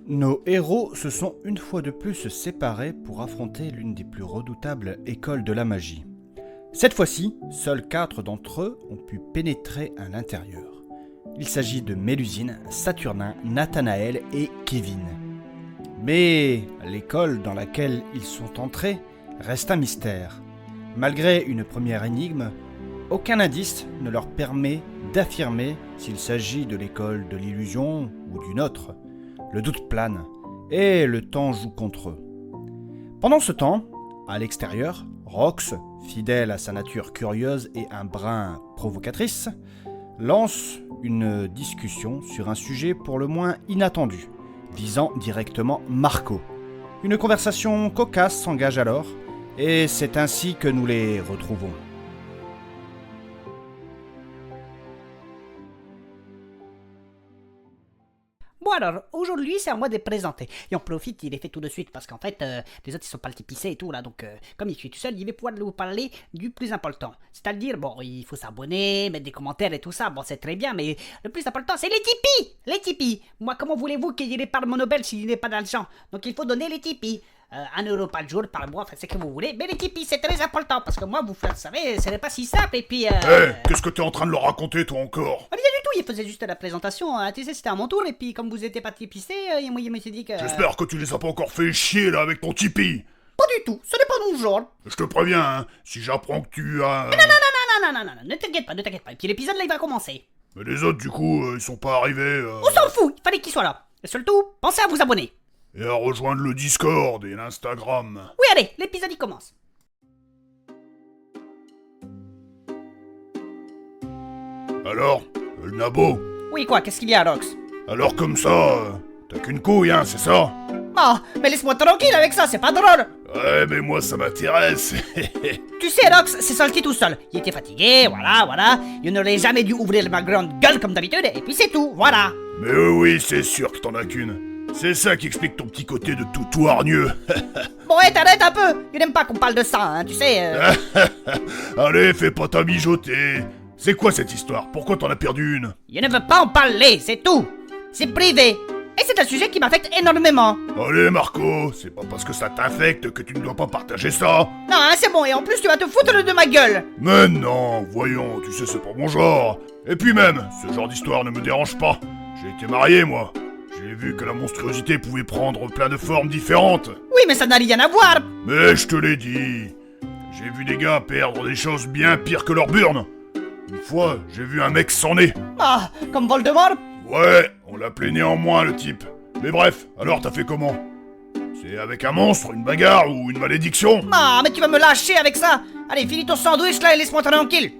Nos héros se sont une fois de plus séparés pour affronter l'une des plus redoutables écoles de la magie. Cette fois-ci, seuls 4 d'entre eux ont pu pénétrer à l'intérieur. Il s'agit de Mélusine, Saturnin, Nathanaël et Kevin. Mais l'école dans laquelle ils sont entrés reste un mystère. Malgré une première énigme, aucun indice ne leur permet d'affirmer s'il s'agit de l'école de l'illusion ou d'une autre. Le doute plane et le temps joue contre eux. Pendant ce temps, à l'extérieur, Rox, fidèle à sa nature curieuse et un brin provocatrice, lance une discussion sur un sujet pour le moins inattendu, visant directement Marco. Une conversation cocasse s'engage alors, et c'est ainsi que nous les retrouvons. Bon alors, aujourd'hui c'est à moi de présenter. Et on profite, il est fait tout de suite parce qu'en fait, les autres ils sont pas le pisser et tout là. Donc comme je suis tout seul, je vais pouvoir vous parler du plus important. C'est-à-dire, bon, il faut s'abonner, mettre des commentaires et tout ça. Bon, c'est très bien, mais le plus important c'est les Tipeee. Les Tipeee. Moi, comment voulez-vous qu'il y ait pas mon Nobel s'il n'y a pas d'argent? Donc il faut donner les Tipeee. 1€ par jour, par mois, enfin c'est ce que vous voulez. Mais les Tipeee c'est très important parce que moi, vous savez, ce n'est pas si simple et puis... Qu'est-ce que t'es en train de leur raconter toi encore? Rien du tout, il faisait juste la présentation, tu sais, c'était à mon tour, et puis comme vous étiez pas tipissé, moi je me suis dit que... J'espère que tu les as pas encore fait chier là avec ton Tipeee. Pas du tout, ce n'est pas mon genre. Je te préviens, hein, si j'apprends que tu as... Non, ne t'inquiète pas, et puis l'épisode là il va commencer. Mais les autres du coup, ils sont pas arrivés... On s'en fout, il fallait qu'ils soient là. Et surtout, pensez à vous abonner. Et à rejoindre le Discord et l'Instagram. Oui allez, l'épisode il commence. Alors, le nabo? Oui quoi, qu'est-ce qu'il y a Rox? Alors comme ça, t'as qu'une couille hein, c'est ça? Oh, mais laisse-moi tranquille avec ça, c'est pas drôle. Ouais, mais moi ça m'intéresse. Tu sais Rox, c'est sorti tout seul. Il était fatigué, voilà. Il n'aurait jamais dû ouvrir ma grande gueule comme d'habitude, et puis c'est tout, voilà. Mais oui, c'est sûr que t'en as qu'une. C'est ça qui explique ton petit côté de tout hargneux. Bon, t'arrêtes un peu. Il n'aime pas qu'on parle de ça, hein, tu sais. Allez, fais pas ta mijoter. C'est quoi cette histoire? Pourquoi t'en as perdu une? Je ne veux pas en parler, c'est tout. C'est privé. Et c'est un sujet qui m'affecte énormément. Allez Marco, c'est pas parce que ça t'affecte que tu ne dois pas partager ça. Non, hein, c'est bon, et en plus tu vas te foutre de ma gueule. Mais non, voyons, tu sais c'est pas mon genre. Et puis même, ce genre d'histoire ne me dérange pas. J'ai été marié moi. J'ai vu que la monstruosité pouvait prendre plein de formes différentes. Oui, mais ça n'a rien à voir. Mais je te l'ai dit. J'ai vu des gars perdre des choses bien pires que leur burn. Une fois, j'ai vu un mec sans nez. Ah, comme Voldemort? Ouais, on l'appelait néanmoins le type. Mais bref, alors t'as fait comment? C'est avec un monstre, une bagarre ou une malédiction? Ah, mais tu vas me lâcher avec ça. Allez, finis ton sandwich là et laisse-moi tranquille.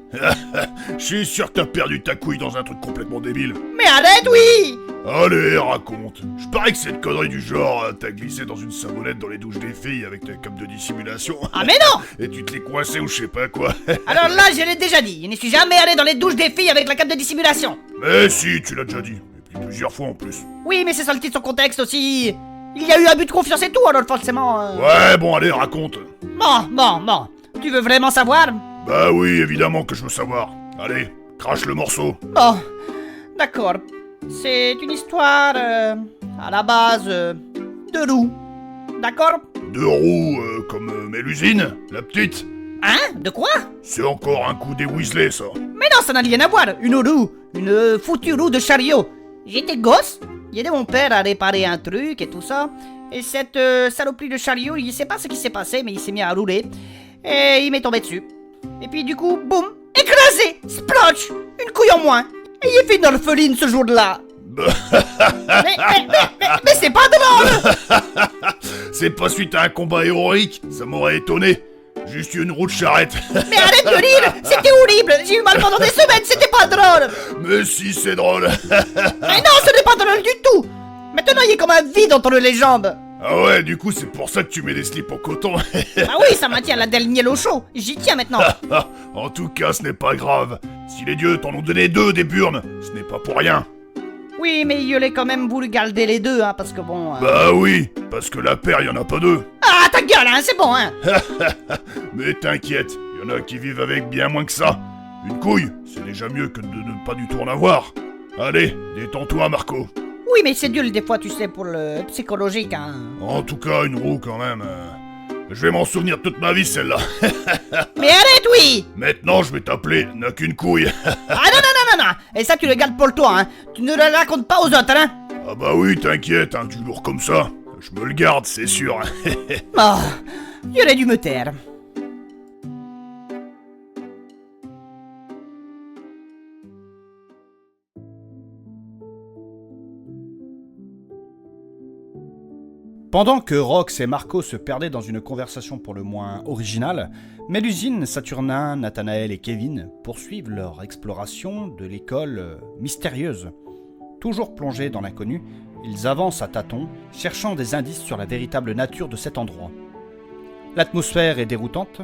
Je suis sûr que t'as perdu ta couille dans un truc complètement débile. Mais arrête, oui. Allez, raconte. Je parie que cette connerie du genre, t'as glissé dans une savonnette dans les douches des filles avec ta cape de dissimulation. Ah mais non. Et tu te l'es coincé ou je sais pas quoi. Alors là, je l'ai déjà dit, je ne suis jamais allé dans les douches des filles avec la cape de dissimulation. Mais si, tu l'as déjà dit. Et puis plusieurs fois en plus. Oui, mais c'est sorti de son contexte aussi. Il y a eu abus de confiance et tout, alors forcément... Ouais, bon, allez, raconte. Bon. Tu veux vraiment savoir? Bah oui, évidemment que je veux savoir. Allez, crache le morceau. Bon, d'accord. C'est une histoire, à la base, de loup. D'accord? Deux roues, comme Mélusine, la petite. Hein? De quoi? C'est encore un coup des Weasley, ça. Mais non, ça n'a rien à voir. Une roue. Une foutue roue de chariot. J'étais gosse. J'ai aidé mon père à réparer un truc et tout ça. Et cette saloperie de chariot, il sait pas ce qui s'est passé, mais il s'est mis à rouler. Et il m'est tombé dessus. Et puis du coup, boum, écrasé, splotch, une couille en moins. Et il fait une orpheline ce jour-là. mais c'est pas drôle. C'est pas suite à un combat héroïque, ça m'aurait étonné. Juste une roue de charrette. Mais arrête de rire, c'était horrible. J'ai eu mal pendant des semaines, c'était pas drôle. Mais si, c'est drôle. Mais non, ce n'est pas drôle du tout. Maintenant, il y a comme un vide entre les jambes. Ah ouais, du coup, c'est pour ça que tu mets des slips en coton. Ah oui, ça maintient la dernière au chaud. J'y tiens maintenant. En tout cas, ce n'est pas grave. Si les dieux t'en ont donné 2 des burnes, ce n'est pas pour rien. Oui, mais il aurait quand même voulu garder les deux, hein, parce que bon... Bah oui, parce que la paire, y en a pas 2. Ah, ta gueule, hein, c'est bon, hein. Mais t'inquiète, y en a qui vivent avec bien moins que ça. Une couille, c'est déjà mieux que de ne pas du tout en avoir. Allez, détends-toi, Marco. Oui, mais c'est dur des fois, tu sais, pour le psychologique, hein. En tout cas, une roue quand même. Je vais m'en souvenir toute ma vie, celle-là. Mais arrête, oui. Maintenant, je vais t'appeler n'a qu'une couille. Ah non. Et ça, tu le gardes pour toi, hein. Tu ne le racontes pas aux autres, hein. Ah bah oui, t'inquiète, du lourd comme ça. Je me le garde, c'est sûr. Oh, j'aurais dû me taire. Pendant que Rox et Marco se perdaient dans une conversation pour le moins originale, Mélusine, Saturnin, Nathanaël et Kevin poursuivent leur exploration de l'école mystérieuse. Toujours plongés dans l'inconnu, ils avancent à tâtons, cherchant des indices sur la véritable nature de cet endroit. L'atmosphère est déroutante,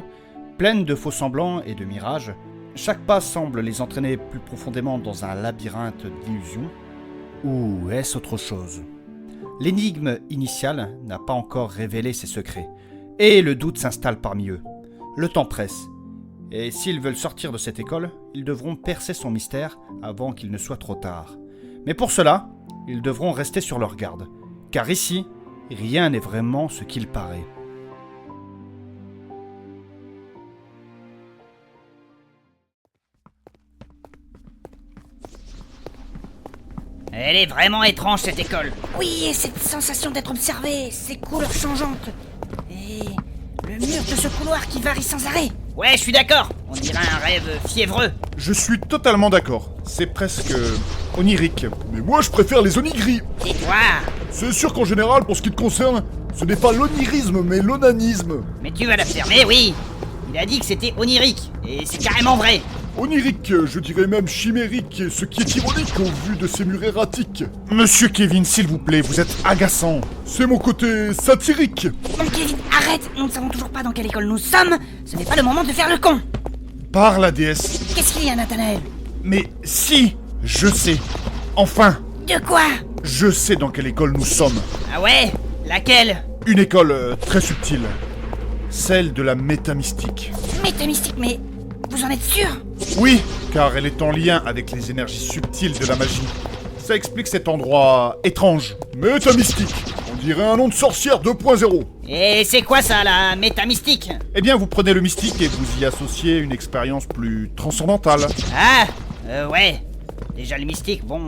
pleine de faux-semblants et de mirages. Chaque pas semble les entraîner plus profondément dans un labyrinthe d'illusions. Ou est-ce autre chose ? L'énigme initiale n'a pas encore révélé ses secrets, et le doute s'installe parmi eux. Le temps presse, et s'ils veulent sortir de cette école, ils devront percer son mystère avant qu'il ne soit trop tard. Mais pour cela, ils devront rester sur leur garde, car ici, rien n'est vraiment ce qu'il paraît. Elle est vraiment étrange, cette école. Oui, et cette sensation d'être observé, ces couleurs changeantes. Et le mur de ce couloir qui varie sans arrêt. Ouais, je suis d'accord. On dirait un rêve fiévreux. Je suis totalement d'accord. C'est presque onirique. Mais moi, je préfère les onigris. Et toi? C'est sûr qu'en général, pour ce qui te concerne, ce n'est pas l'onirisme, mais l'onanisme. Mais tu vas l'affirmer, oui. Il a dit que c'était onirique, et c'est carrément vrai. Onirique, je dirais même chimérique, ce qui est ironique au vu de ces murs erratiques. Monsieur Kevin, s'il vous plaît, vous êtes agaçant. C'est mon côté satirique. Bon, Kevin, arrête. Nous ne savons toujours pas dans quelle école nous sommes. Ce n'est pas le moment de faire le con. Par la déesse. Qu'est-ce qu'il y a, Nathanaël? Mais si, je sais. Enfin, De quoi? je sais dans quelle école nous sommes. Ah ouais? Laquelle? Une école très subtile. Celle de la métamystique. Métamystique, mais vous en êtes sûr? Oui, car elle est en lien avec les énergies subtiles de la magie. Ça explique cet endroit étrange. Métamystique. On dirait un nom de sorcière 2.0. Et c'est quoi ça, la métamystique? Eh bien, vous prenez le mystique et vous y associez une expérience plus transcendantale. Ah, ouais. Déjà le mystique, bon,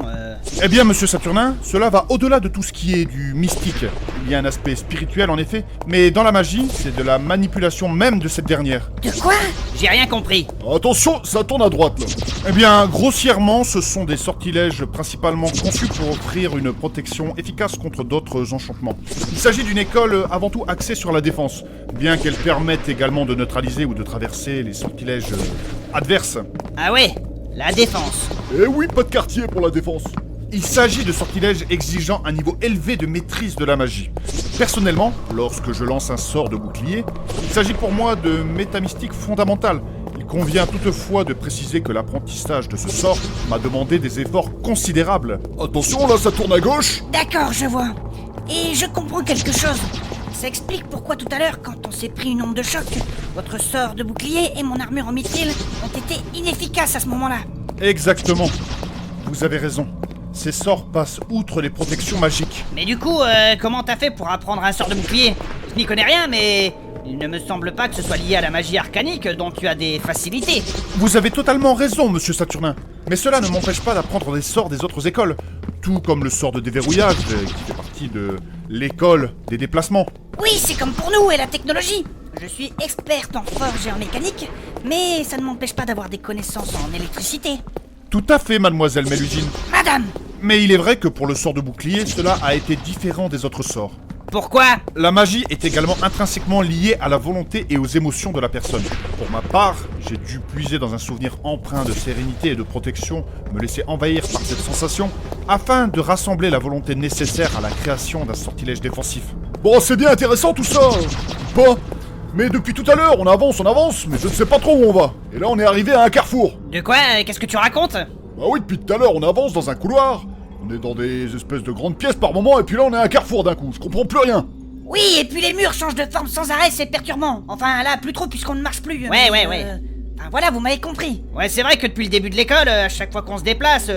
Eh bien, monsieur Saturnin, cela va au-delà de tout ce qui est du mystique. Il y a un aspect spirituel, en effet, mais dans la magie, c'est de la manipulation même de cette dernière. De quoi? J'ai rien compris. Attention, ça tourne à droite, là. Eh bien, grossièrement, ce sont des sortilèges principalement conçus pour offrir une protection efficace contre d'autres enchantements. Il s'agit d'une école avant tout axée sur la défense, bien qu'elle permette également de neutraliser ou de traverser les sortilèges adverses. Ah ouais, la défense. Eh oui, pas de quartier pour la défense. Il s'agit de sortilèges exigeant un niveau élevé de maîtrise de la magie. Personnellement, lorsque je lance un sort de bouclier, il s'agit pour moi de métamystique fondamentale. Il convient toutefois de préciser que l'apprentissage de ce sort m'a demandé des efforts considérables. Attention, là, ça tourne à gauche. D'accord, je vois. Et je comprends quelque chose. Ça explique pourquoi tout à l'heure, quand on s'est pris une onde de choc, votre sort de bouclier et mon armure en mithril ont été inefficaces à ce moment-là. Exactement. Vous avez raison. Ces sorts passent outre les protections magiques. Mais du coup, comment t'as fait pour apprendre un sort de bouclier? Je n'y connais rien, mais il ne me semble pas que ce soit lié à la magie arcanique dont tu as des facilités. Vous avez totalement raison, monsieur Saturnin. Mais cela ne m'empêche pas d'apprendre des sorts des autres écoles. Tout comme le sort de déverrouillage, qui fait partie de l'école des déplacements. Oui, c'est comme pour nous et la technologie. Je suis experte en forge et en mécanique, mais ça ne m'empêche pas d'avoir des connaissances en électricité. Tout à fait, mademoiselle Mélusine. Madame! Mais il est vrai que pour le sort de bouclier, cela a été différent des autres sorts. Pourquoi? La magie est également intrinsèquement liée à la volonté et aux émotions de la personne. Pour ma part, j'ai dû puiser dans un souvenir empreint de sérénité et de protection, me laisser envahir par cette sensation, afin de rassembler la volonté nécessaire à la création d'un sortilège défensif. Bon, c'est bien intéressant tout ça. Pas. Mais depuis tout à l'heure, on avance, mais je ne sais pas trop où on va. Et là, on est arrivé à un carrefour. De quoi? Qu'est-ce que tu racontes? Bah oui, depuis tout à l'heure, on avance dans un couloir. On est dans des espèces de grandes pièces par moment, et puis là, on est à un carrefour d'un coup. Je comprends plus rien. Oui, et puis les murs changent de forme sans arrêt, c'est perturbant. Enfin, là, plus trop, puisqu'on ne marche plus. Ouais. Enfin, voilà, vous m'avez compris. Ouais, c'est vrai que depuis le début de l'école, à chaque fois qu'on se déplace,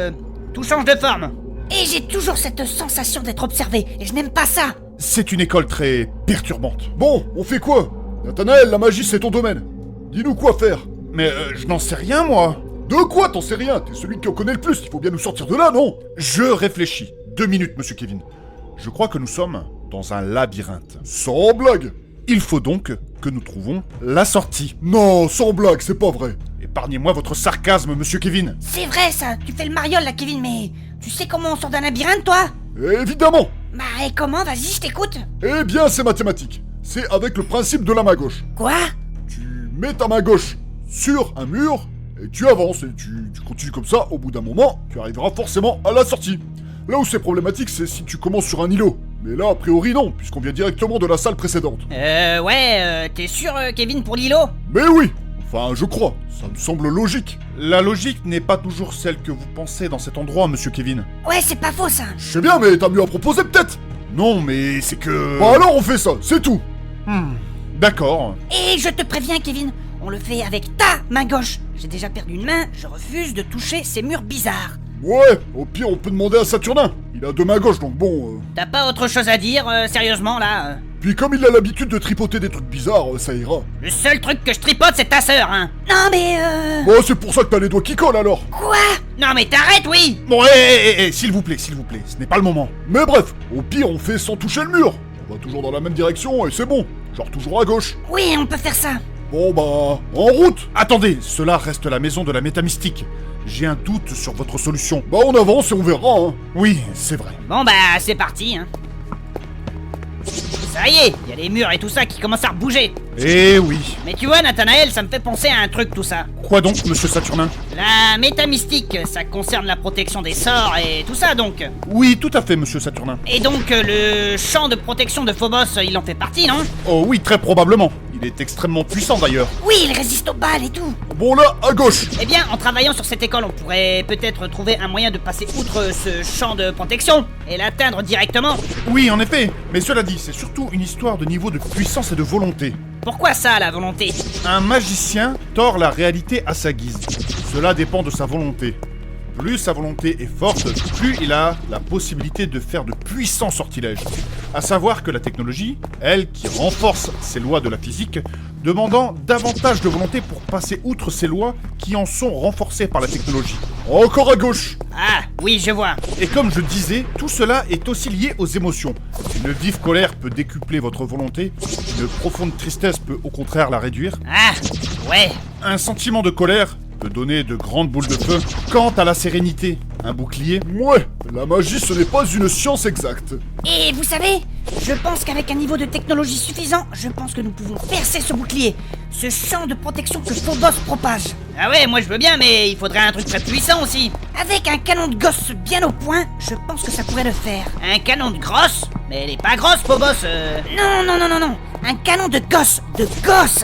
tout change de forme. Et j'ai toujours cette sensation d'être observé, et je n'aime pas ça. C'est une école très perturbante. Bon, on fait quoi? Nathanaël, la magie c'est ton domaine. Dis-nous quoi faire. Mais je n'en sais rien, moi. De quoi t'en sais rien? T'es celui qui en connaît le plus, il faut bien nous sortir de là, non? Je réfléchis. 2 minutes, monsieur Kevin. Je crois que nous sommes dans un labyrinthe. Sans blague. Il faut donc que nous trouvons la sortie. Non, sans blague, c'est pas vrai. Épargnez-moi votre sarcasme, monsieur Kevin. C'est vrai ça, tu fais le mariole là Kevin, mais tu sais comment on sort d'un labyrinthe toi? Évidemment. Bah et comment? Vas-y, je t'écoute. Eh bien, c'est mathématique. C'est avec le principe de la main gauche. Quoi? Tu mets ta main gauche sur un mur, et tu avances, et tu continues comme ça, au bout d'un moment, tu arriveras forcément à la sortie. Là où c'est problématique, c'est si tu commences sur un îlot. Mais là, a priori, non, puisqu'on vient directement de la salle précédente. T'es sûr Kevin pour l'îlot? Mais oui. Enfin, je crois, ça me semble logique. La logique n'est pas toujours celle que vous pensez dans cet endroit, monsieur Kevin. Ouais, c'est pas faux ça. Je sais bien, mais t'as mieux à proposer peut-être. Non, mais c'est que... Bah alors on fait ça, c'est tout. D'accord. Et je te préviens Kevin, on le fait avec ta main gauche. J'ai déjà perdu une main, je refuse de toucher ces murs bizarres. Ouais, au pire on peut demander à Saturnin. Il a 2 mains gauches, donc bon... T'as pas autre chose à dire, sérieusement là Puis comme il a l'habitude de tripoter des trucs bizarres, ça ira. Le seul truc que je tripote, c'est ta sœur, hein. Non mais Bon, c'est pour ça que t'as les doigts qui collent alors. Quoi? Non mais t'arrêtes, oui. Bon, s'il vous plaît, ce n'est pas le moment. Mais bref, au pire on fait sans toucher le mur. On va toujours dans la même direction et c'est bon. Genre toujours à gauche. Oui, on peut faire ça. Bon bah, en route. Attendez, cela reste la maison de la métamystique. J'ai un doute sur votre solution. Bah on avance et on verra, hein. Oui, c'est vrai. Bon bah, c'est parti, hein. Ça y est, y a les murs et tout ça qui commencent à rebouger. Eh oui. Mais tu vois, Nathanaël, ça me fait penser à un truc tout ça. Quoi donc, monsieur Saturnin? La métamystique, ça concerne la protection des sorts et tout ça donc. Oui, tout à fait, monsieur Saturnin. Et donc le champ de protection de Phobos, il en fait partie, non? Oh oui, très probablement. Il est extrêmement puissant d'ailleurs. Oui, il résiste aux balles et tout. Bon là, à gauche. Eh bien, en travaillant sur cette école, on pourrait peut-être trouver un moyen de passer outre ce champ de protection et l'atteindre directement. Oui, en effet. Mais cela dit, c'est surtout une histoire de niveau de puissance et de volonté. Pourquoi ça, la volonté? Un magicien tord la réalité à sa guise. Cela dépend de sa volonté. Plus sa volonté est forte, plus il a la possibilité de faire de puissants sortilèges. À savoir que la technologie, elle, qui renforce ces lois de la physique, demandant davantage de volonté pour passer outre ces lois qui en sont renforcées par la technologie. Encore à gauche. Ah, oui, je vois. Et comme je disais, tout cela est aussi lié aux émotions. Une vive colère peut décupler votre volonté, une profonde tristesse peut au contraire la réduire. Ah, ouais. Un sentiment de colère peut donner de grandes boules de feu. Quant à la sérénité, un bouclier... Ouais, la magie ce n'est pas une science exacte. Et vous savez, je pense qu'avec un niveau de technologie suffisant, je pense que nous pouvons percer ce bouclier, ce champ de protection que Phobos propage. Ah ouais, moi je veux bien, mais il faudrait un truc très puissant aussi. Avec un canon de gosse bien au point, je pense que ça pourrait le faire. Un canon de grosse? Mais elle est pas grosse, Phobos. Non. Un canon de gosse,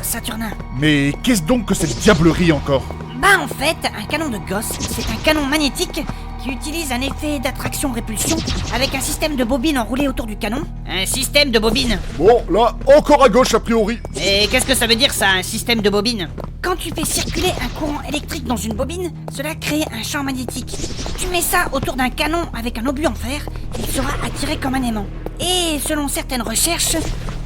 Saturnin. Mais qu'est-ce donc que cette diablerie encore? Bah en fait, un canon de gosse, c'est un canon magnétique qui utilise un effet d'attraction-répulsion avec un système de bobines enroulées autour du canon. Un système de bobines? Bon, là, encore à gauche a priori. Et qu'est-ce que ça veut dire ça, un système de bobines? Quand tu fais circuler un courant électrique dans une bobine, cela crée un champ magnétique. Tu mets ça autour d'un canon avec un obus en fer, il sera attiré comme un aimant. Et selon certaines recherches,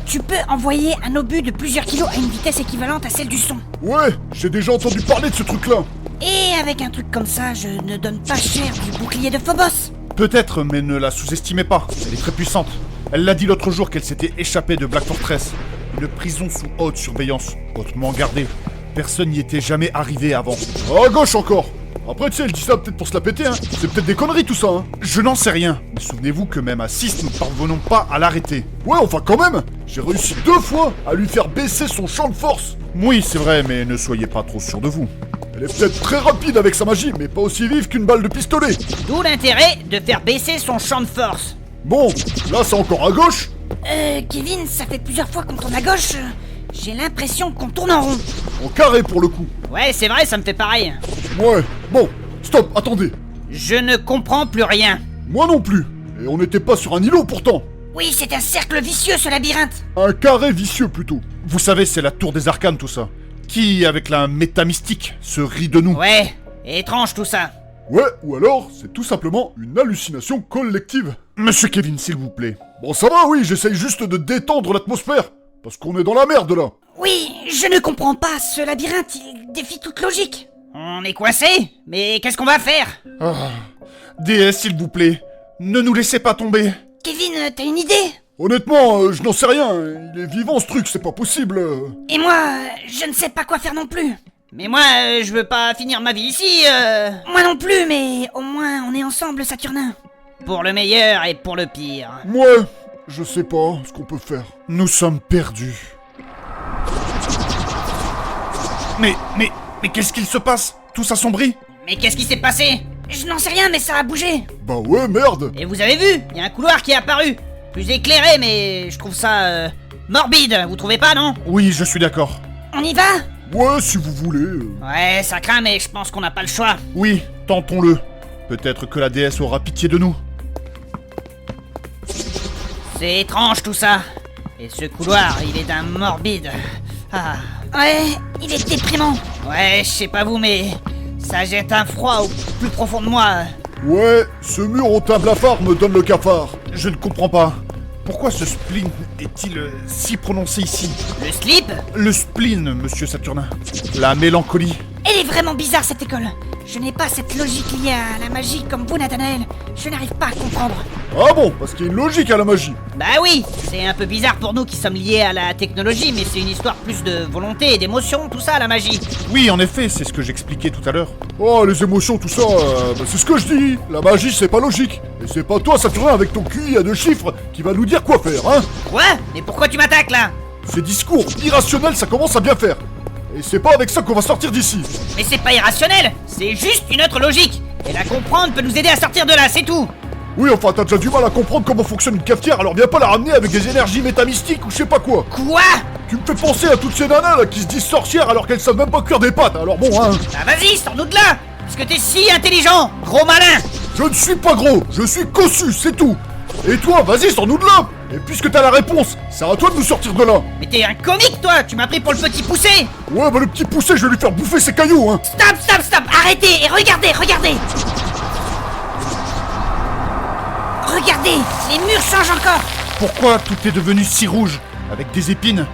tu peux envoyer un obus de plusieurs kilos à une vitesse équivalente à celle du son. Ouais, j'ai déjà entendu parler de ce truc-là. Et avec un truc comme ça, je ne donne pas cher du bouclier de Phobos. Peut-être, mais ne la sous-estimez pas. Elle est très puissante. Elle l'a dit l'autre jour qu'elle s'était échappée de Black Fortress. Une prison sous haute surveillance, hautement gardée. Personne n'y était jamais arrivé avant. À gauche encore. Après, tu sais, elle dit ça peut-être pour se la péter, hein. C'est peut-être des conneries tout ça, hein. Je n'en sais rien. Mais souvenez-vous que même à 6, nous ne parvenons pas à l'arrêter. Ouais, enfin quand même. J'ai réussi 2 fois à lui faire baisser son champ de force. Oui, c'est vrai, mais ne soyez pas trop sûr de vous. Elle est peut-être très rapide avec sa magie, mais pas aussi vive qu'une balle de pistolet. D'où l'intérêt de faire baisser son champ de force. Bon, là c'est encore à gauche. Kevin, ça fait plusieurs fois qu'on tourne à gauche. J'ai l'impression qu'on tourne en rond. En carré pour le coup. Ouais, c'est vrai, ça me fait pareil. Ouais, bon, stop, attendez. Je ne comprends plus rien. Moi non plus. Et on n'était pas sur un îlot pourtant. Oui, c'est un cercle vicieux ce labyrinthe. Un carré vicieux plutôt. Vous savez, c'est la tour des arcanes tout ça. Qui, avec la métamystique, se rit de nous. Ouais, étrange tout ça. Ouais, ou alors, c'est tout simplement une hallucination collective. Monsieur Kevin, s'il vous plaît. Bon, ça va, oui, j'essaye juste de détendre l'atmosphère. Parce qu'on est dans la merde, là. Oui, je ne comprends pas, ce labyrinthe, il défie toute logique. On est coincé? Mais qu'est-ce qu'on va faire? Ah. DS, s'il vous plaît. Ne nous laissez pas tomber. Kevin, t'as une idée? Honnêtement, je n'en sais rien. Il est vivant, ce truc, c'est pas possible. Et moi, je ne sais pas quoi faire non plus. Mais moi, je veux pas finir ma vie ici, Moi non plus, mais au moins on est ensemble, Saturnin. Pour le meilleur et pour le pire. Moi, je sais pas ce qu'on peut faire. Nous sommes perdus. Mais qu'est-ce qu'il se passe? Tout s'assombrit? Mais qu'est-ce qui s'est passé? Je n'en sais rien, mais ça a bougé. Bah ouais, merde. Et vous avez vu, il y a un couloir qui est apparu. Plus éclairé, mais je trouve ça, morbide, vous trouvez pas, non? Oui, je suis d'accord. On y va? Ouais, si vous voulez. Ouais, ça craint, mais je pense qu'on n'a pas le choix. Oui, tentons-le. Peut-être que la déesse aura pitié de nous. C'est étrange tout ça. Et ce couloir, il est d'un morbide. Ah. Ouais, il est déprimant. Ouais, je sais pas vous, mais ça jette un froid au plus profond de moi. Ouais, ce mur au teint blafard me donne le cafard. Je ne comprends pas. Pourquoi ce spleen est-il si prononcé ici? Le slip? Le spleen, monsieur Saturnin. La mélancolie. Elle est vraiment bizarre cette école. Je n'ai pas cette logique liée à la magie comme vous, Nathanaël. Je n'arrive pas à comprendre. Ah bon, parce qu'il y a une logique à la magie. Bah oui, c'est un peu bizarre pour nous qui sommes liés à la technologie, mais c'est une histoire plus de volonté et d'émotion, tout ça, la magie. Oui, en effet, c'est ce que j'expliquais tout à l'heure. Oh, les émotions, tout ça, bah, c'est ce que je dis. La magie, c'est pas logique. Et c'est pas toi, Saturnin, avec ton QI à 2 chiffres, qui va nous dire quoi faire, hein. Quoi? Mais pourquoi tu m'attaques là? Ces discours irrationnels, ça commence à bien faire. Et c'est pas avec ça qu'on va sortir d'ici. Mais c'est pas irrationnel, c'est juste une autre logique. Et la comprendre peut nous aider à sortir de là, c'est tout. Oui, enfin, t'as déjà du mal à comprendre comment fonctionne une cafetière, alors viens pas la ramener avec des énergies métamystiques ou je sais pas quoi. Quoi? Tu me fais penser à toutes ces nanas là qui se disent sorcières alors qu'elles savent même pas cuire des pâtes, alors bon, hein. Bah vas-y, sors-nous de là. Parce que t'es si intelligent, gros malin. Je ne suis pas gros, je suis cossu, c'est tout. Et toi, vas-y, sors-nous de là. Et puisque t'as la réponse, c'est à toi de nous sortir de là. Mais t'es un comique, toi. Tu m'as pris pour le petit poussé. Ouais, bah le petit poussé, je vais lui faire bouffer ses cailloux, hein. Stop. Arrêtez et regardez. Regardez, les murs changent encore. Pourquoi tout est devenu si rouge, avec des épines?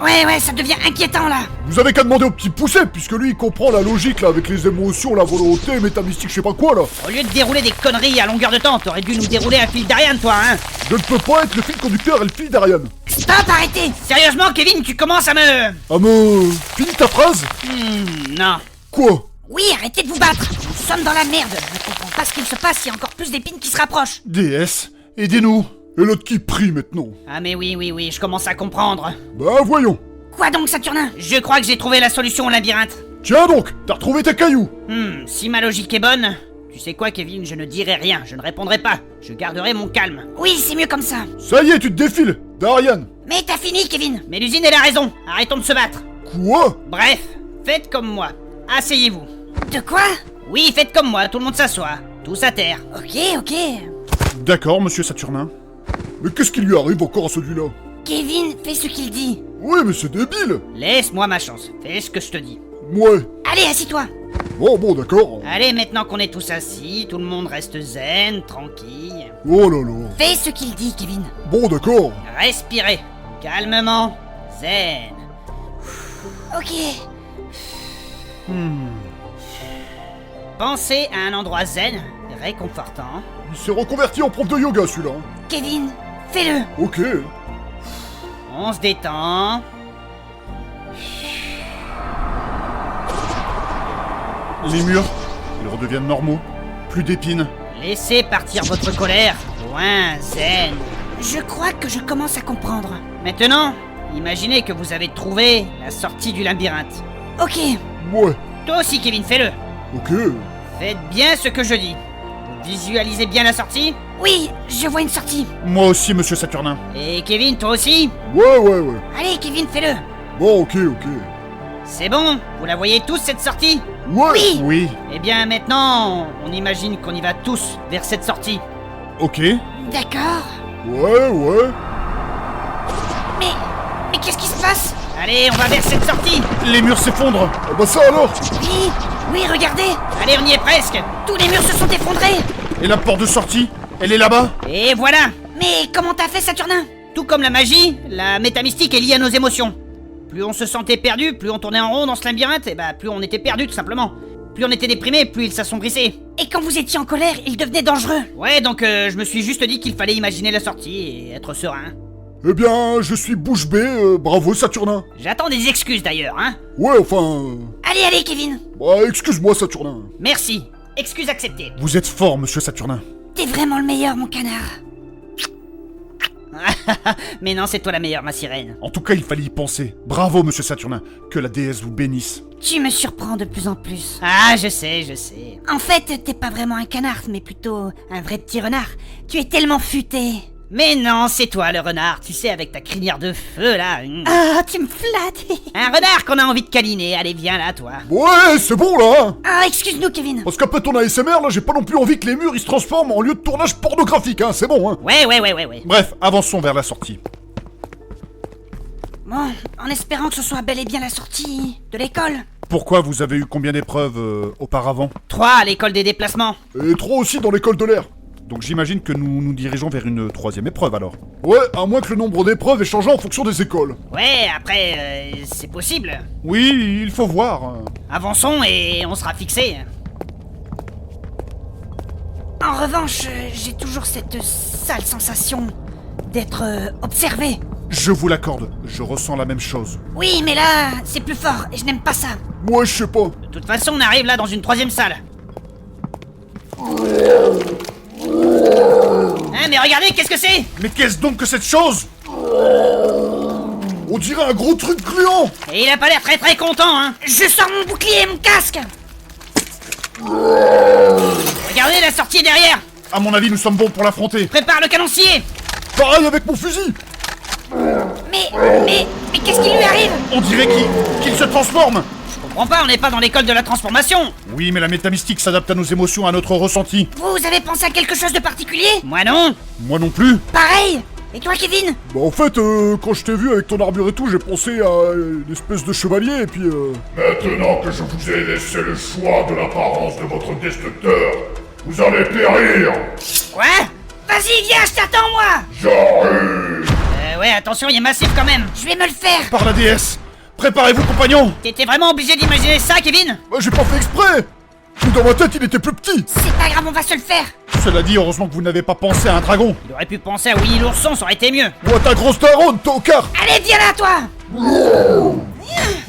Ouais, ça devient inquiétant là. Vous avez qu'à demander au petit poussé, puisque lui il comprend la logique là avec les émotions, la volonté, métamystique, je sais pas quoi là. Au lieu de dérouler des conneries à longueur de temps, t'aurais dû nous dérouler un fil d'Ariane, toi, hein. Je ne peux pas être le fil conducteur et le fil d'Ariane. Stop, arrêtez. Sérieusement, Kevin, tu commences à me... Ah me... Finis ta phrase. Non. Quoi? Oui, arrêtez de vous battre. Nous sommes dans la merde. Je ne comprends pas ce qu'il se passe, il y a encore plus d'épines qui se rapprochent. DS, aidez-nous. Et l'autre qui prie maintenant. Ah mais oui, je commence à comprendre. Bah voyons. Quoi donc, Saturnin? Je crois que j'ai trouvé la solution au labyrinthe. Tiens donc, t'as retrouvé tes cailloux. Si ma logique est bonne... Tu sais quoi, Kevin, je ne dirai rien, je ne répondrai pas. Je garderai mon calme. Oui, c'est mieux comme ça. Ça y est, tu te défiles, d'Ariane. Mais t'as fini, Kevin. Mais l'usine, elle a raison. Arrêtons de se battre. Quoi? Bref, faites comme moi. Asseyez-vous. De quoi? Oui, faites comme moi, tout le monde s'assoit. Tous à terre. Ok. D'accord, monsieur Saturnin. Mais qu'est-ce qui lui arrive encore à celui-là? Kevin, fais ce qu'il dit. Oui, mais c'est débile. Laisse-moi ma chance. Fais ce que je te dis. Ouais. Allez, assis-toi. Bon, d'accord. Allez, maintenant qu'on est tous assis, tout le monde reste zen, tranquille. Oh là là. Fais ce qu'il dit, Kevin. Bon, d'accord. Respirez. Calmement. Zen. Ok. Pensez à un endroit zen, réconfortant. Il s'est reconverti en prof de yoga celui-là. Kevin, fais-le. Ok. On se détend. Les murs, ils redeviennent normaux. Plus d'épines. Laissez partir votre colère. Loin, zen. Je crois que je commence à comprendre. Maintenant, imaginez que vous avez trouvé la sortie du labyrinthe. Ok. Ouais. Toi aussi, Kevin, fais-le. Ok. Faites bien ce que je dis. Vous visualisez bien la sortie? Oui, je vois une sortie. Moi aussi, monsieur Saturnin. Et Kevin, toi aussi? Ouais. Allez, Kevin, fais-le. Bon, ok. C'est bon? Vous la voyez tous, cette sortie? Ouais. Oui. Eh bien, maintenant, on imagine qu'on y va tous vers cette sortie. Ok. D'accord. Ouais. Mais qu'est-ce qui se passe? Allez, on va vers cette sortie. Les murs s'effondrent. Ah bah ça alors. Oui, Oui, regardez. Allez, on y est presque. Tous les murs se sont effondrés. Et la porte de sortie? Elle est là-bas? Et voilà. Mais comment t'as fait, Saturnin? Tout comme la magie, la métamystique est liée à nos émotions. Plus on se sentait perdu, plus on tournait en rond dans ce labyrinthe, et plus on était perdu tout simplement. Plus on était déprimé, plus il s'assombrissait. Et quand vous étiez en colère, il devenait dangereux. Ouais, donc je me suis juste dit qu'il fallait imaginer la sortie et être serein. Eh bien, je suis bouche bée, bravo Saturnin. J'attends des excuses d'ailleurs, hein. Ouais, enfin... Allez, Kevin. Bah, excuse-moi Saturnin. Merci. Excuse acceptée. Vous êtes fort, monsieur Saturnin. T'es vraiment le meilleur, mon canard. Mais non, c'est toi la meilleure, ma sirène. En tout cas, il fallait y penser. Bravo, monsieur Saturnin. Que la déesse vous bénisse. Tu me surprends de plus en plus. Ah, je sais. En fait, t'es pas vraiment un canard, mais plutôt un vrai petit renard. Tu es tellement futé. Mais non, c'est toi le renard, tu sais, avec ta crinière de feu là. Ah, tu me flattes. Un renard qu'on a envie de câliner. Allez, viens là, toi. Ouais, c'est bon là hein. Ah, excuse-nous, Kevin. Parce qu'après ton ASMR, là, j'ai pas non plus envie que les murs ils se transforment en lieu de tournage pornographique, hein, c'est bon, hein. Ouais. Bref, avançons vers la sortie. Bon, en espérant que ce soit bel et bien la sortie de l'école. Pourquoi vous avez eu combien d'épreuves auparavant? 3 à l'école des déplacements. Et 3 aussi dans l'école de l'air. Donc j'imagine que nous nous dirigeons vers une 3e épreuve alors. Ouais, à moins que le nombre d'épreuves ait changé en fonction des écoles. Ouais, après, c'est possible. Oui, il faut voir. Avançons et on sera fixé. En revanche, j'ai toujours cette sale sensation d'être observé. Je vous l'accorde, je ressens la même chose. Oui, mais là, c'est plus fort et je n'aime pas ça. Moi, je sais pas. De toute façon, on arrive là dans une 3e salle. Hein, mais regardez, qu'est-ce que c'est? Mais qu'est-ce donc que cette chose? On dirait un gros truc gluant. Et il a pas l'air très content, hein. Je sors mon bouclier et mon casque. Regardez, la sortie est derrière. À mon avis, nous sommes bons pour l'affronter. Prépare le canoncier. Pareil avec mon fusil. Mais qu'est-ce qui lui arrive? On dirait qu'il se transforme. Je comprends pas, on n'est pas dans l'école de la transformation. Oui, mais la métamystique s'adapte à nos émotions, à notre ressenti. Vous avez pensé à quelque chose de particulier? Moi non. Moi non plus. Pareil. Et toi, Kevin? Bah en fait, quand je t'ai vu avec ton armure et tout, j'ai pensé à une espèce de chevalier et puis Maintenant que je vous ai laissé le choix de l'apparence de votre destructeur, vous allez périr. Quoi? Vas-y, viens, je t'attends, moi. J'arrive. Ouais, attention, il est massif quand même. Je vais me le faire. Par la déesse. Préparez-vous, compagnons. T'étais vraiment obligé d'imaginer ça, Kevin? bah, j'ai pas fait exprès. Puis dans ma tête, il était plus petit. C'est pas grave, on va se le faire. Cela dit, heureusement que vous n'avez pas pensé à un dragon. Il aurait pu penser à Winnie l'ourson, ça aurait été mieux. Moi, ta grosse daronne, tocard. Allez, viens là, toi.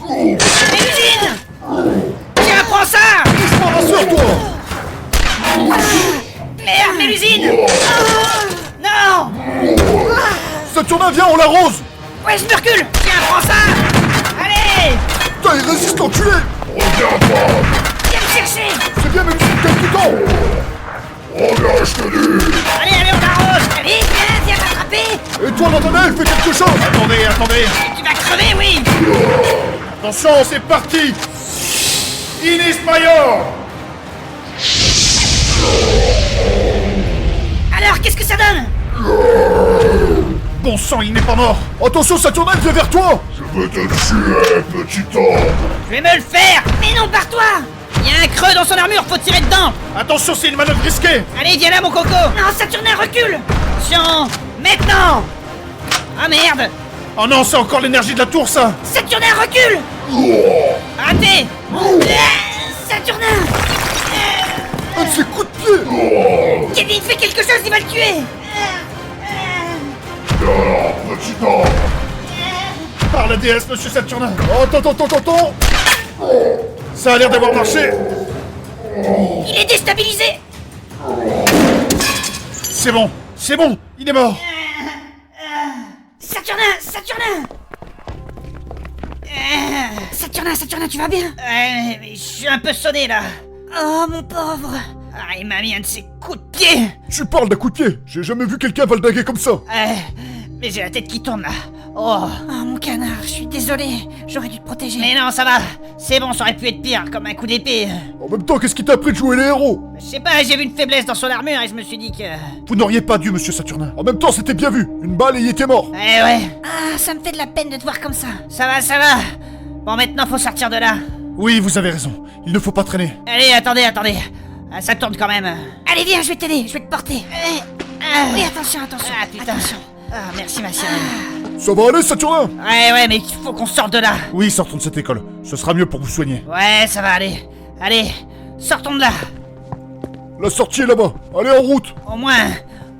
Mélusine. Tiens, prends ça. Rassure-toi. Merde, Mélusine. Non. Saturnin, viens, on l'arrose. Ouais, je me recule. Tiens, prends ça. Allez. Putain, il résiste, l'enculé. Reviens-moi. Viens me chercher. C'est bien, mais tu me du temps. Reviens, je te dis. Allez, on l'arrose. Allez, viens m'attraper. Et toi, Nathanaël, fais quelque chose. Attendez. Tu vas crever, oui. Attention, c'est parti. Inis Major. Alors, qu'est-ce que ça donne? Bon sang, il n'est pas mort. Attention, Saturnin, il vient vers toi. Je veux te tuer, petit homme. Je vais me le faire. Mais non, pars-toi. Il y a un creux dans son armure, faut tirer dedans. Attention, c'est une manœuvre risquée. Allez, viens là, mon coco. Non, Saturnin, recule. Attention. Maintenant. Ah, merde. Oh non, c'est encore l'énergie de la tour, ça. Saturnin, recule. Arrêtez. Saturnin. Un de ses coups de pied. Kevin, fais quelque chose, il va le tuer. Viens, petit homme. Par la déesse, monsieur Saturnin. Attends. Ça a l'air d'avoir marché. Il est déstabilisé. C'est bon, il est mort. Saturnin, tu vas bien? Mais je suis un peu sonné là. Oh mon pauvre. Ah, il m'a mis un de ses coups de pied. Tu parles d'un coup de pied. J'ai jamais vu quelqu'un valdaguer comme ça. Mais j'ai la tête qui tourne là. Oh mon canard, je suis désolé. J'aurais dû te protéger. Mais non, ça va. C'est bon, ça aurait pu être pire, comme un coup d'épée. En même temps, qu'est-ce qui t'a appris de jouer les héros? Je sais pas, j'ai vu une faiblesse dans son armure et je me suis dit que... Vous n'auriez pas dû, monsieur Saturnin. En même temps, c'était bien vu. Une balle et il était mort. Ouais. Ah, ça me fait de la peine de te voir comme ça. Ça va. Bon, maintenant, faut sortir de là. Oui, vous avez raison. Il ne faut pas traîner. Allez, attendez. Ah, ça tourne quand même. Allez, viens, je vais t'aider, je vais te porter. Oui, attention. Ah, putain. Attention. Ah, merci, ma chérie. Ça va aller, Saturnin? Ouais, mais il faut qu'on sorte de là. Oui, sortons de cette école. Ce sera mieux pour vous soigner. Ouais, ça va aller. Allez, sortons de là. La sortie est là-bas. Allez, en route. Au moins,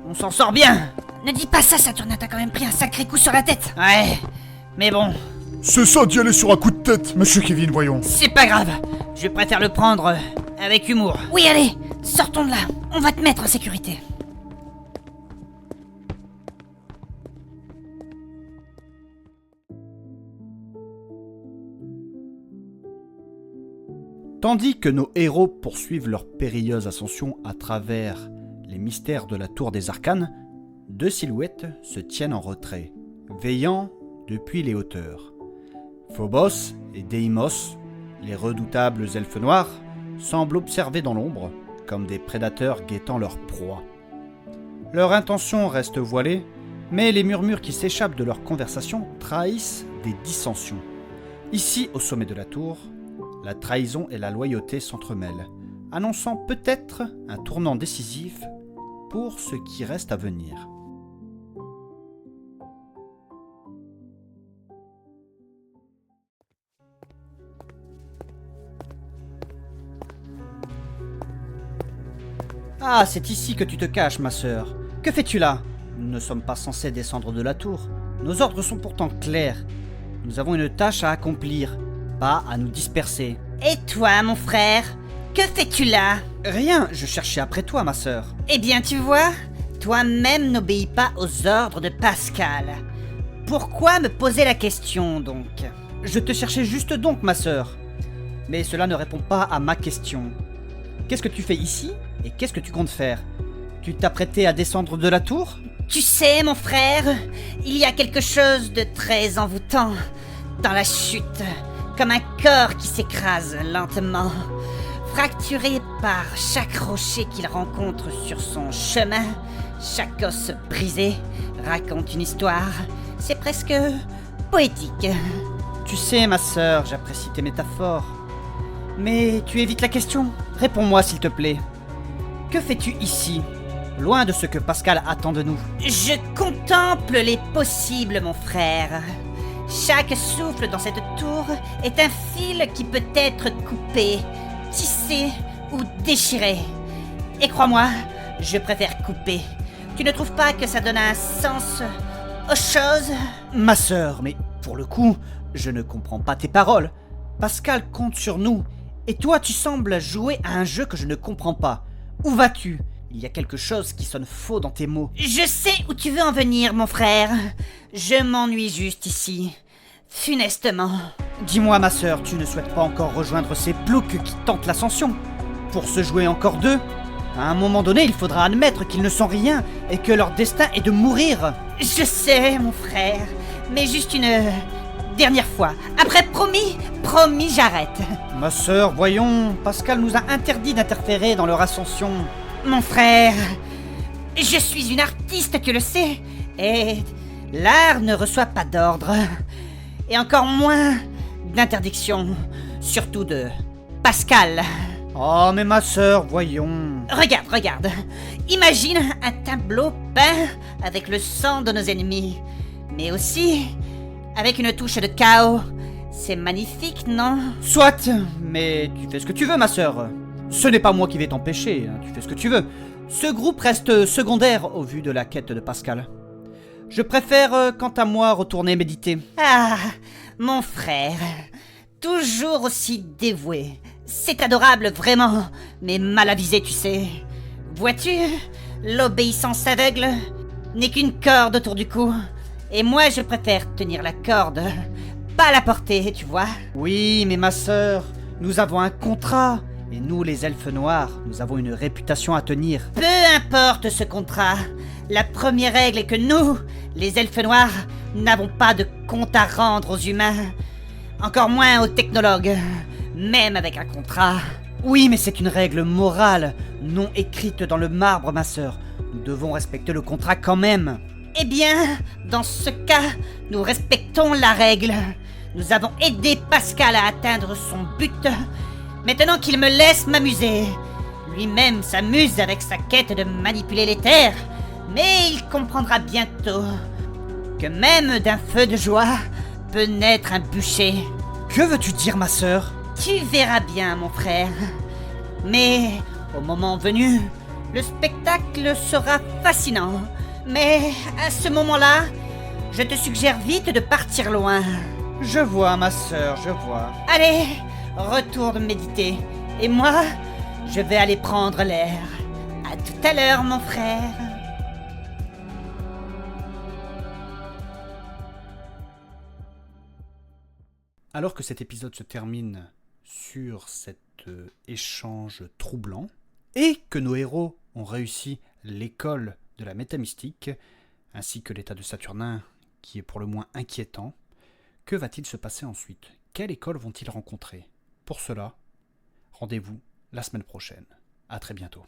on s'en sort bien. Ne dis pas ça, Saturnin, t'as quand même pris un sacré coup sur la tête. Ouais, mais bon, C'est ça d'y aller sur un coup de tête. Monsieur Kevin, voyons. c'est pas grave. Je préfère le prendre avec humour. Oui, allez, sortons de là. On va te mettre en sécurité. Tandis que nos héros poursuivent leur périlleuse ascension à travers les mystères de la Tour des Arcanes, deux silhouettes se tiennent en retrait, veillant depuis les hauteurs. Phobos et Deimos, les redoutables elfes noirs, semblent observer dans l'ombre, comme des prédateurs guettant leur proie. Leur intention reste voilée, mais les murmures qui s'échappent de leur conversation trahissent des dissensions. Ici, au sommet de la tour, la trahison et la loyauté s'entremêlent, annonçant peut-être un tournant décisif pour ce qui reste à venir. Ah, c'est ici que tu te caches, ma sœur. Que fais-tu là? Nous ne sommes pas censés descendre de la tour. Nos ordres sont pourtant clairs. Nous avons une tâche à accomplir, pas à nous disperser. Et toi, mon frère, que fais-tu là? Rien, je cherchais après toi, ma sœur. Eh bien, tu vois, toi-même n'obéis pas aux ordres de Pascal. Pourquoi me poser la question, donc? Je te cherchais juste donc, ma sœur. Mais cela ne répond pas à ma question. Qu'est-ce que tu fais ici et qu'est-ce que tu comptes faire? Tu t'apprêtais à descendre de la tour? Tu sais, mon frère, il y a quelque chose de très envoûtant dans la chute, comme un corps qui s'écrase lentement, fracturé par chaque rocher qu'il rencontre sur son chemin. Chaque os brisé raconte une histoire. C'est presque poétique. Tu sais, ma sœur, j'apprécie tes métaphores. Mais tu évites la question. Réponds-moi, s'il te plaît. Que fais-tu ici, loin de ce que Pascal attend de nous? Je contemple les possibles, mon frère. Chaque souffle dans cette tour est un fil qui peut être coupé, tissé ou déchiré. Et crois-moi, je préfère couper. Tu ne trouves pas que ça donne un sens aux choses? Ma sœur, mais pour le coup, je ne comprends pas tes paroles. Pascal compte sur nous, et toi tu sembles jouer à un jeu que je ne comprends pas. Où vas-tu? Il y a quelque chose qui sonne faux dans tes mots. Je sais où tu veux en venir, mon frère. Je m'ennuie juste ici. Funestement. Dis-moi, ma sœur, tu ne souhaites pas encore rejoindre ces ploucs qui tentent l'ascension? Pour se jouer encore d'eux? À un moment donné, il faudra admettre qu'ils ne sont rien et que leur destin est de mourir. Je sais, mon frère, mais juste une dernière fois. Après, promis, j'arrête. Ma sœur, voyons, Pascal nous a interdit d'interférer dans leur ascension. Mon frère, je suis une artiste, tu le sais, et l'art ne reçoit pas d'ordre, et encore moins d'interdiction, surtout de Pascal. Oh, mais ma sœur, voyons. Regarde, imagine un tableau peint avec le sang de nos ennemis, mais aussi avec une touche de chaos. C'est magnifique, non? Soit, mais tu fais ce que tu veux, ma sœur. Ce n'est pas moi qui vais t'empêcher, hein, tu fais ce que tu veux. Ce groupe reste secondaire au vu de la quête de Pascal. Je préfère, quant à moi, retourner méditer. Ah, mon frère, toujours aussi dévoué. C'est adorable, vraiment, mais mal avisé, tu sais. Vois-tu, l'obéissance aveugle n'est qu'une corde autour du cou. Et moi, je préfère tenir la corde, pas la porter, tu vois. Oui, mais ma sœur, nous avons un contrat. Et nous, les elfes noirs, nous avons une réputation à tenir. Peu importe ce contrat. La première règle est que nous, les elfes noirs, n'avons pas de compte à rendre aux humains. Encore moins aux technologues. Même avec un contrat. Oui, mais c'est une règle morale, non écrite dans le marbre, ma sœur. Nous devons respecter le contrat quand même. Eh bien, dans ce cas, nous respectons la règle. Nous avons aidé Pascal à atteindre son but. Maintenant qu'il me laisse m'amuser. Lui-même s'amuse avec sa quête de manipuler les terres. Mais il comprendra bientôt que même d'un feu de joie peut naître un bûcher. Que veux-tu dire, ma sœur? Tu verras bien, mon frère. Mais au moment venu, le spectacle sera fascinant. Mais à ce moment-là, je te suggère vite de partir loin. Je vois, ma sœur, je vois. Allez, retourne méditer. Et moi, je vais aller prendre l'air. À tout à l'heure, mon frère. Alors que cet épisode se termine sur cet échange troublant, et que nos héros ont réussi l'école de la métamystique, ainsi que l'état de Saturnin qui est pour le moins inquiétant, que va-t-il se passer ensuite? Quelle école vont-ils rencontrer? Pour cela, rendez-vous la semaine prochaine. À très bientôt.